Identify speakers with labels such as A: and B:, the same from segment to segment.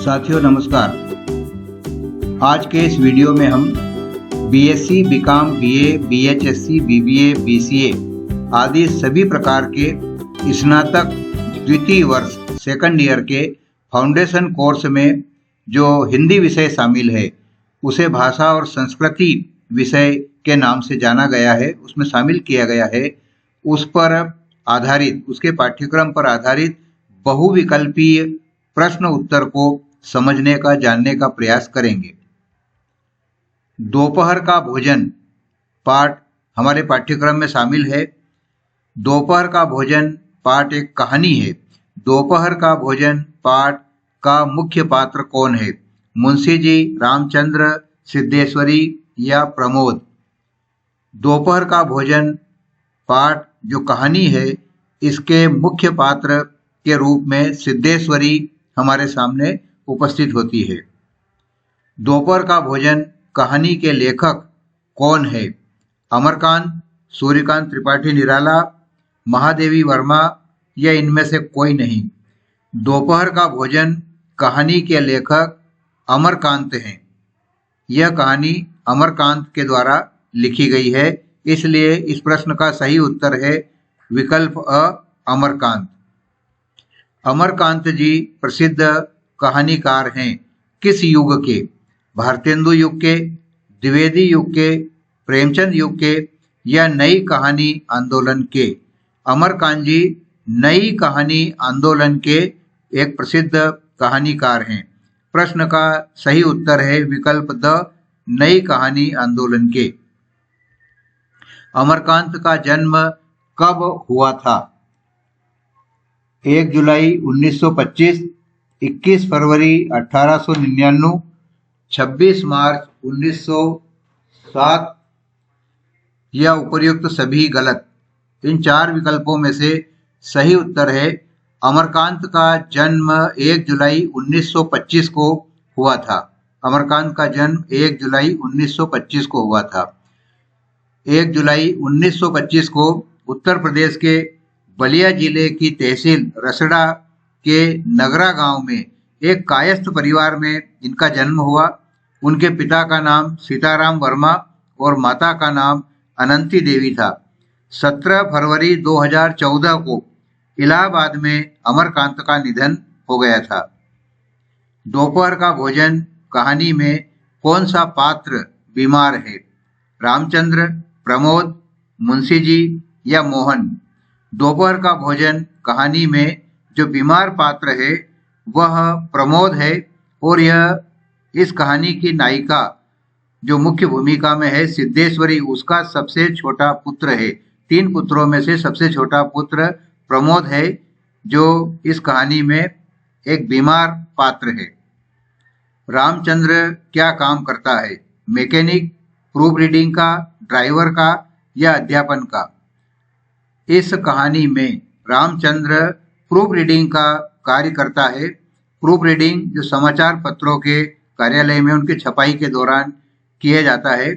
A: साथियों नमस्कार। आज के इस वीडियो में हम बीएससी, बीकॉम, बीए, बीएचएससी, बीबीए, बीसीए आदि सभी प्रकार के स्नातक द्वितीय वर्ष सेकंड ईयर के फाउंडेशन कोर्स में जो हिंदी विषय शामिल है उसे भाषा और संस्कृति विषय के नाम से जाना गया है, उसमें शामिल किया गया है। उस पर आधारित, उसके पाठ्यक्रम पर आधारित बहुविकल्पीय प्रश्न उत्तर को समझने का, जानने का प्रयास करेंगे। दोपहर का भोजन पाठ हमारे पाठ्यक्रम में शामिल है। दोपहर का भोजन पाठ एक कहानी है। दोपहर का भोजन पाठ का मुख्य पात्र कौन है? मुंशी जी, रामचंद्र, सिद्धेश्वरी या प्रमोद? दोपहर का भोजन पाठ जो कहानी है, इसके मुख्य पात्र के रूप में सिद्धेश्वरी हमारे सामने उपस्थित होती है। दोपहर का भोजन कहानी के लेखक कौन है? अमरकांत, सूर्यकांत त्रिपाठी निराला, महादेवी वर्मा या इनमें से कोई नहीं? दोपहर का भोजन कहानी के लेखक अमरकांत हैं। यह कहानी अमरकांत के द्वारा लिखी गई है, इसलिए इस प्रश्न का सही उत्तर है विकल्प अ, अमरकांत। अमरकांत जी प्रसिद्ध कहानीकार हैं। किस युग के? भारतेंदु युग के, द्विवेदी युग के, प्रेमचंद युग के या नई कहानी आंदोलन के? अमरकांत जी नई कहानी आंदोलन के एक प्रसिद्ध कहानीकार हैं। प्रश्न का सही उत्तर है विकल्प द, नई कहानी आंदोलन के। अमरकांत का जन्म कब हुआ था? 1 जुलाई 1925, 21 फरवरी 1899, 26 मार्च 1907 या उपर्युक्त सभी गलत? इन चार विकल्पों में से सही उत्तर है अमरकांत का जन्म 1 जुलाई 1925 को हुआ था। अमरकांत का जन्म 1 जुलाई 1925 को हुआ था। 1 जुलाई 1925 को उत्तर प्रदेश के बलिया जिले की तहसील रसड़ा के नगरा गांव में एक कायस्थ परिवार में इनका जन्म हुआ। उनके पिता का नाम सीताराम वर्मा और माता का नाम अनंती देवी था। 17 फरवरी 2014 को इलाहाबाद में अमरकांत का निधन हो गया था। दोपहर का भोजन कहानी में कौन सा पात्र बीमार है? रामचंद्र, प्रमोद, मुंशी जी या मोहन? दोपहर का भोजन कहानी में जो बीमार पात्र है वह प्रमोद है और यह इस कहानी की नायिका जो मुख्य भूमिका में है सिद्धेश्वरी, उसका सबसे छोटा पुत्र है। 3 पुत्रों में से सबसे छोटा पुत्र प्रमोद है जो इस कहानी में एक बीमार पात्र है। रामचंद्र क्या काम करता है? मैकेनिक, प्रूफ रीडिंग का, ड्राइवर का या अध्यापन का? इस कहानी में रामचंद्र प्रूफ रीडिंग का कार्य करता है। प्रूफ रीडिंग जो समाचार पत्रों के कार्यालय में उनकी छपाई के दौरान किया जाता है,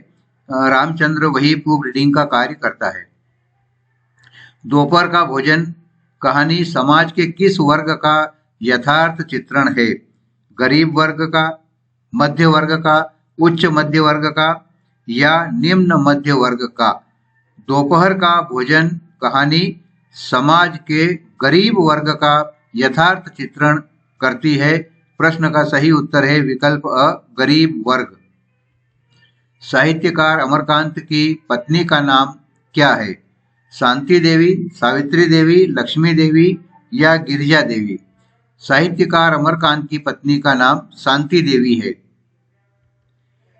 A: रामचंद्र वही प्रूफ रीडिंग का कार्य करता है। दोपहर का भोजन कहानी समाज के किस वर्ग का यथार्थ चित्रण है? गरीब वर्ग का, मध्य वर्ग का, उच्च मध्य वर्ग का या निम्न मध्य वर्ग का? दोपहर का भोजन कहानी समाज के गरीब वर्ग का यथार्थ चित्रण करती है। प्रश्न का सही उत्तर है विकल्प अ, गरीब वर्ग। साहित्यकार अमरकांत की पत्नी का नाम क्या है? शांति देवी, सावित्री देवी, लक्ष्मी देवी या गिरिजा देवी? साहित्यकार अमरकांत की पत्नी का नाम शांति देवी है।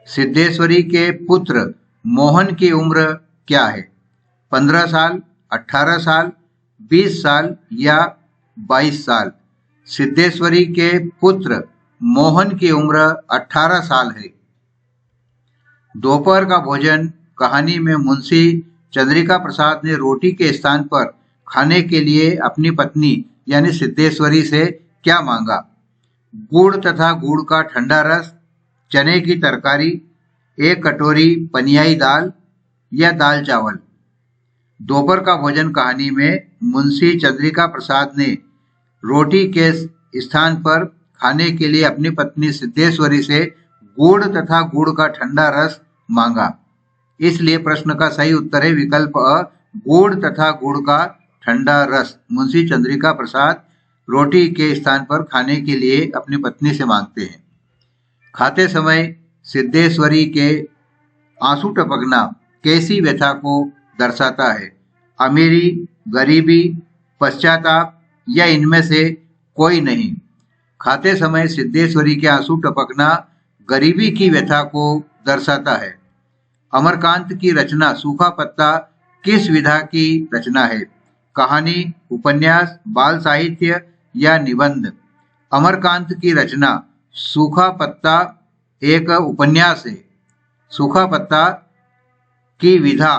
A: सिद्धेश्वरी के पुत्र मोहन की उम्र क्या है? 15 साल, 18 साल, 20 साल या 22 साल? सिद्धेश्वरी के पुत्र मोहन की उम्र 18 साल है। दोपहर का भोजन कहानी में मुंशी चंद्रिका प्रसाद ने रोटी के स्थान पर खाने के लिए अपनी पत्नी यानी सिद्धेश्वरी से क्या मांगा? गुड़ तथा गुड़ का ठंडा रस, चने की तरकारी, 1 कटोरी पनियाई दाल या दाल चावल? दोपहर का भोजन कहानी में मुंशी चंद्रिका प्रसाद ने रोटी के स्थान पर खाने के लिए अपनी पत्नी सिद्धेश्वरी से गुड़ तथा गुड़ का ठंडा रस मांगा। इसलिए प्रश्न का सही उत्तर है विकल्प अ, गुड़ तथा गुड़ का ठंडा रस। मुंशी चंद्रिका प्रसाद रोटी के स्थान पर खाने के लिए अपनी पत्नी से मांगते हैं। खाते समय सिद्धेश्वरी के आंसू टपकना कैसी व्यथा को दर्शाता है? अमीरी, गरीबी, पश्चाताप या इनमें से कोई नहीं। खाते समय सिद्धेश्वरी के आंसू टपकना गरीबी की व्यथा को दर्शाता है। अमरकांत की रचना सूखा पत्ता किस विधा की रचना है? कहानी, उपन्यास, बाल साहित्य या निबंध? अमरकांत की रचना सूखा पत्ता एक उपन्यास है। सूखा पत्ता की विधा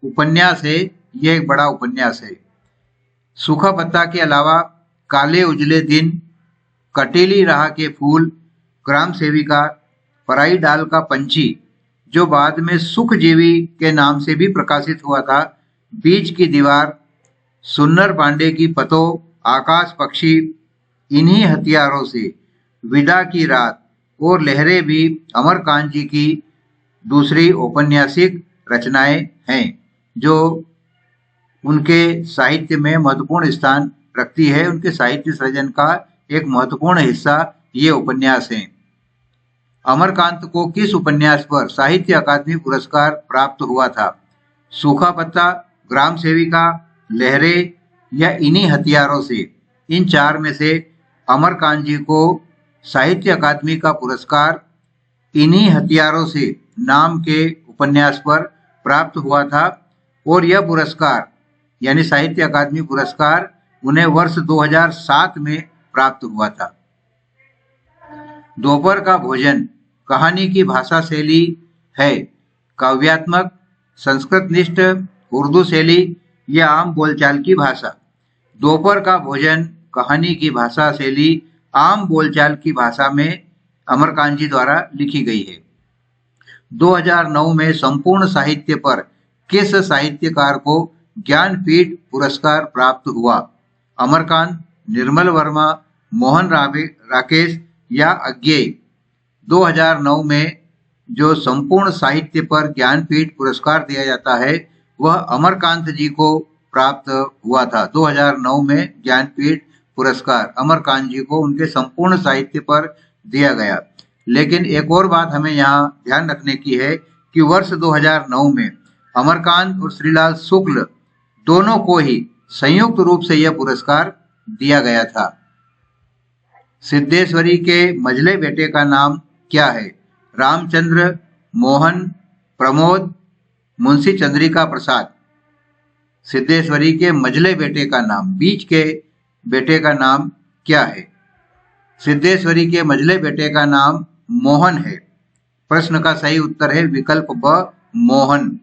A: उपन्यास है, यह एक बड़ा उपन्यास है। सूखा पत्ता के अलावा काले उजले दिन, कटीली राह के फूल, ग्राम सेविका, पराई डाल का पंछी जो बाद में सुखजीवी के नाम से भी प्रकाशित हुआ था, बीच की दीवार, सुन्नर पांडे की पतो, आकाश पक्षी, इन्हीं हथियारों से, विदा की रात और लहरें भी अमरकांत जी की दूसरी औपन्यासिक रचनाएं हैं जो उनके साहित्य में महत्वपूर्ण स्थान रखती है। उनके साहित्य सृजन का एक महत्वपूर्ण हिस्सा ये उपन्यास हैं। अमरकांत को किस उपन्यास पर साहित्य अकादमी पुरस्कार प्राप्त हुआ था? सूखा पत्ता, ग्राम सेविका, लहरें या इन्हीं हथियारों से? इन चार में से अमरकांत जी को साहित्य अकादमी का पुरस्कार इन्हीं हथियारों से नाम के उपन्यास पर प्राप्त हुआ था और यह पुरस्कार यानी साहित्य अकादमी पुरस्कार उन्हें वर्ष 2007 में प्राप्त हुआ था। दोपहर का भोजन कहानी की भाषा शैली है? काव्यात्मक, संस्कृतनिष्ठ, उर्दू शैली या आम बोलचाल की भाषा? दोपहर का भोजन कहानी की भाषा शैली आम बोलचाल की भाषा में अमरकांत जी द्वारा लिखी गई है। 2009 में संपूर्ण साहित्य पर किस साहित्यकार को ज्ञानपीठ पुरस्कार प्राप्त हुआ? अमरकांत, निर्मल वर्मा, मोहन राकेश या अज्ञेय? 2009 में जो संपूर्ण साहित्य पर ज्ञानपीठ पुरस्कार दिया जाता है वह अमरकांत जी को प्राप्त हुआ था। 2009 में ज्ञानपीठ पुरस्कार अमरकांत जी को उनके संपूर्ण साहित्य पर दिया गया। लेकिन एक और बात हमें यहाँ ध्यान रखने की है कि वर्ष 2009 में अमरकांत और श्रीलाल शुक्ल दोनों को ही संयुक्त रूप से यह पुरस्कार दिया गया था। सिद्धेश्वरी के मझले बेटे का नाम क्या है? रामचंद्र, मोहन, प्रमोद, मुंशी चंद्रिका प्रसाद? सिद्धेश्वरी के मझले बेटे का नाम, बीच के बेटे का नाम क्या है? सिद्धेश्वरी के मझले बेटे का नाम मोहन है। प्रश्न का सही उत्तर है विकल्प ब, मोहन।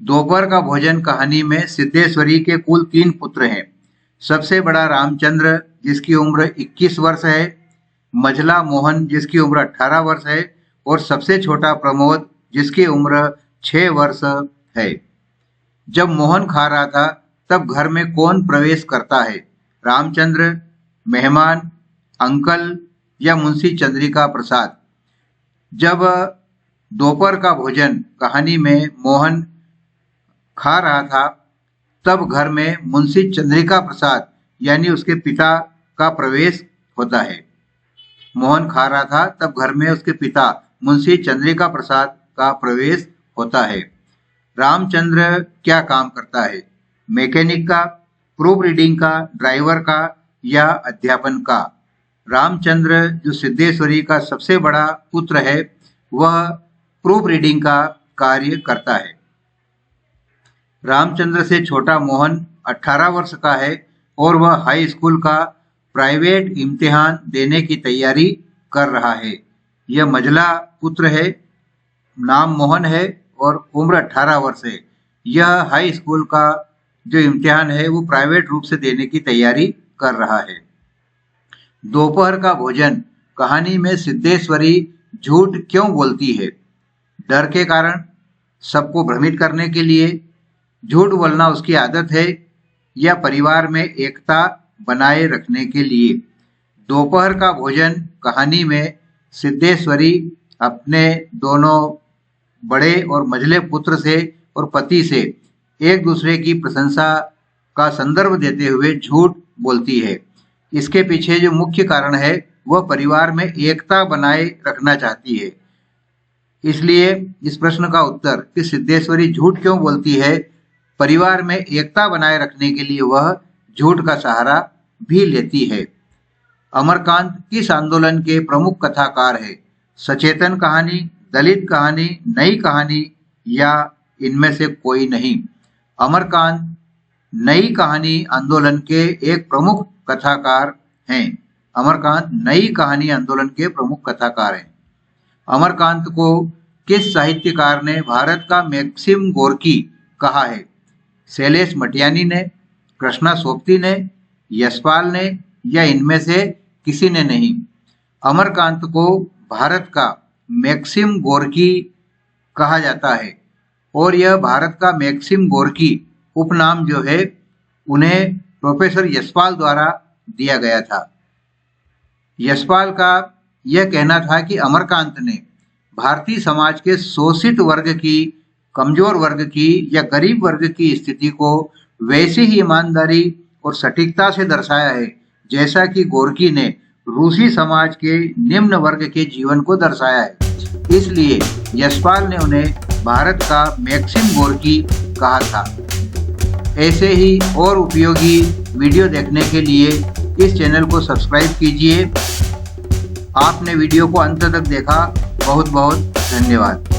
A: दोपहर का भोजन कहानी में सिद्धेश्वरी के कुल 3 पुत्र हैं। सबसे बड़ा रामचंद्र जिसकी उम्र 21 वर्ष है, मझला मोहन जिसकी उम्र 18 वर्ष है और सबसे छोटा प्रमोद जिसकी उम्र 6 वर्ष है। जब मोहन खा रहा था तब घर में कौन प्रवेश करता है? रामचंद्र, मेहमान, अंकल या मुंशी चंद्रिका प्रसाद? जब दोपहर का भोजन कहानी में मोहन खा रहा था तब घर में मुंशी चंद्रिका प्रसाद यानी उसके पिता का प्रवेश होता है। मोहन खा रहा था तब घर में उसके पिता मुंशी चंद्रिका प्रसाद का प्रवेश होता है। रामचंद्र क्या काम करता है? मैकेनिक का, प्रूफ रीडिंग का, ड्राइवर का या अध्यापन का? रामचंद्र जो सिद्धेश्वरी का सबसे बड़ा पुत्र है वह प्रूफ रीडिंग का कार्य करता है। रामचंद्र से छोटा मोहन 18 वर्ष का है और वह हाई स्कूल का प्राइवेट इम्तिहान देने की तैयारी कर रहा है। यह मझला पुत्र है, नाम मोहन है और उम्र 18 वर्ष है। यह हाई स्कूल का जो इम्तिहान है वो प्राइवेट रूप से देने की तैयारी कर रहा है। दोपहर का भोजन कहानी में सिद्धेश्वरी झूठ क्यों बोलती है? डर के कारण, सबको भ्रमित करने के लिए, झूठ बोलना उसकी आदत है या परिवार में एकता बनाए रखने के लिए? दोपहर का भोजन कहानी में सिद्धेश्वरी अपने दोनों बड़े और मझले पुत्र से और पति से एक दूसरे की प्रशंसा का संदर्भ देते हुए झूठ बोलती है। इसके पीछे जो मुख्य कारण है वह परिवार में एकता बनाए रखना चाहती है। इसलिए इस प्रश्न का उत्तर कि सिद्धेश्वरी झूठ क्यों बोलती है, परिवार में एकता बनाए रखने के लिए वह झूठ का सहारा भी लेती है। अमरकांत किस आंदोलन के प्रमुख कथाकार है? सचेतन कहानी, दलित कहानी, नई कहानी या इनमें से कोई नहीं? अमरकांत नई कहानी आंदोलन के एक प्रमुख कथाकार हैं। अमरकांत नई कहानी आंदोलन के प्रमुख कथाकार हैं। अमरकांत को किस साहित्यकार ने भारत का मैक्सिम गोर्की कहा है? शैलेश मटियानी ने, कृष्णा सोबती ने, यशपाल ने या इनमें से किसी ने नहीं? अमरकांत को भारत का मैक्सिम गोर्की कहा जाता है और यह भारत का मैक्सिम गोर्की उपनाम जो है उन्हें प्रोफेसर यशपाल द्वारा दिया गया था। यशपाल का यह कहना था कि अमरकांत ने भारतीय समाज के शोषित वर्ग की, कमजोर वर्ग की या गरीब वर्ग की स्थिति को वैसी ही ईमानदारी और सटीकता से दर्शाया है जैसा कि गोर्की ने रूसी समाज के निम्न वर्ग के जीवन को दर्शाया है। इसलिए यशपाल ने उन्हें भारत का मैक्सिम गोर्की कहा था। ऐसे ही और उपयोगी वीडियो देखने के लिए इस चैनल को सब्सक्राइब कीजिए। आपने वीडियो को अंत तक देखा, बहुत बहुत धन्यवाद।